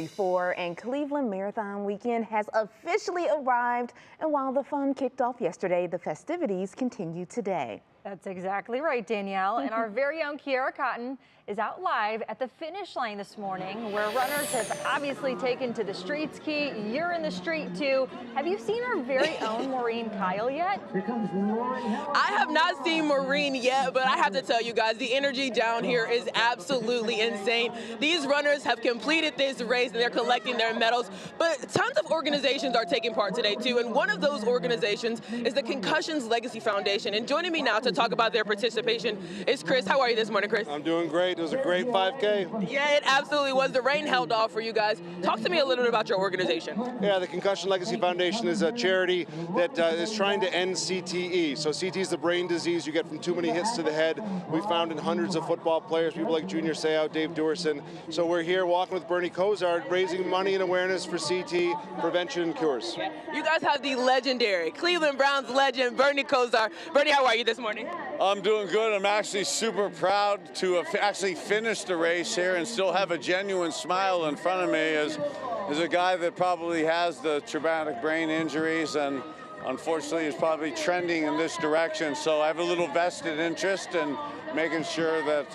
And Cleveland Marathon Weekend has officially arrived, and while the fun kicked off yesterday, the festivities continue today. That's exactly right, Danielle. And our very own Kierra Cotton is out live at the finish line this morning, where runners have obviously taken to the streets. Key, you're in the street too. Have you seen our very own Maureen Kyle yet? I have not seen Maureen yet, but I have to tell you guys, the energy down here is absolutely insane. These runners have completed this race and they're collecting their medals, but tons of organizations are taking part today too. And one of those organizations is the Concussion Legacy Foundation. And joining me now to talk about their participation is Chris. How are you this morning, Chris? I'm doing great. It was a great 5K. Yeah, it absolutely was. The rain held off for you guys. Talk to me a little bit about your organization. Yeah, the Concussion Legacy Foundation is a charity that is trying to end CTE. So CTE is the brain disease you get from too many hits to the head. We found in hundreds of football players, people like Junior Seau, Dave Duerson. So we're here walking with Bernie Kosar, raising money and awareness for CTE prevention and cures. You guys have the legendary Cleveland Browns legend, Bernie Kosar. Bernie, how are you this morning? I'm doing good. I'm actually super proud to have actually finished the race here and still have a genuine smile in front of me as a guy that probably has the traumatic brain injuries and unfortunately is probably trending in this direction. So I have a little vested interest in making sure that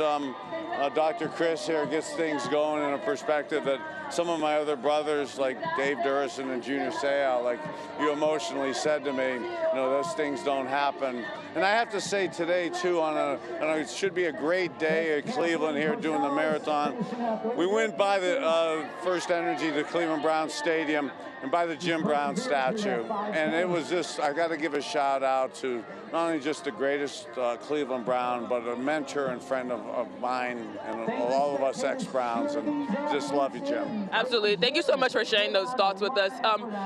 Dr. Chris here gets things going in a perspective that some of my other brothers like Dave Duerson and Junior Seau, like you emotionally said to me, those things don't happen. And I have to say today too, it should be a great day at Cleveland here doing the marathon. We went by the First Energy to Cleveland Browns Stadium and by the Jim Brown statue. And it was just, I got to give a shout out to not only just the greatest Cleveland Brown, but a mentor and friend of mine and all of us ex-Browns, and just love you, Jim. Absolutely. Thank you so much for sharing those thoughts with us.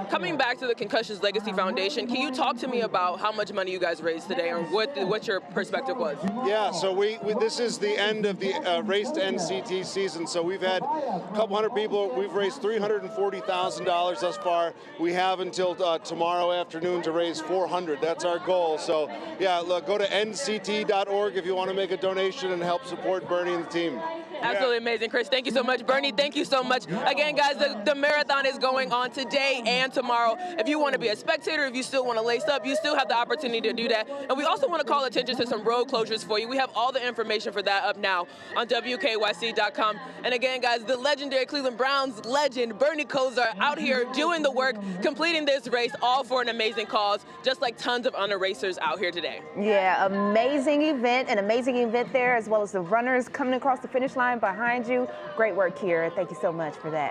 Coming back to the Concussion Legacy Foundation, can you talk to me about how much money you guys raised today and what your perspective was? Yeah, so this is the end of the race to end CT season. So we've had a couple hundred people. We've raised $340,000 thus far. We have until tomorrow afternoon to raise $400,000. That's our goal. So yeah, look, go to nct.org if you want to make a donation and help support Bernie and the team. Absolutely amazing, Chris. Thank you so much. Bernie, thank you so much. Again, guys, the marathon is going on today and tomorrow. If you want to be a spectator, if you still want to lace up, you still have the opportunity to do that. And we also want to call attention to some road closures for you. We have all the information for that up now on WKYC.com. And again, guys, the legendary Cleveland Browns legend, Bernie Kosar, out here doing the work, completing this race, all for an amazing cause, just like tons of other racers out here today. Yeah, amazing event, an amazing event there, as well as the runners coming across the finish line behind you. Great work, Kierra. Thank you so much for that.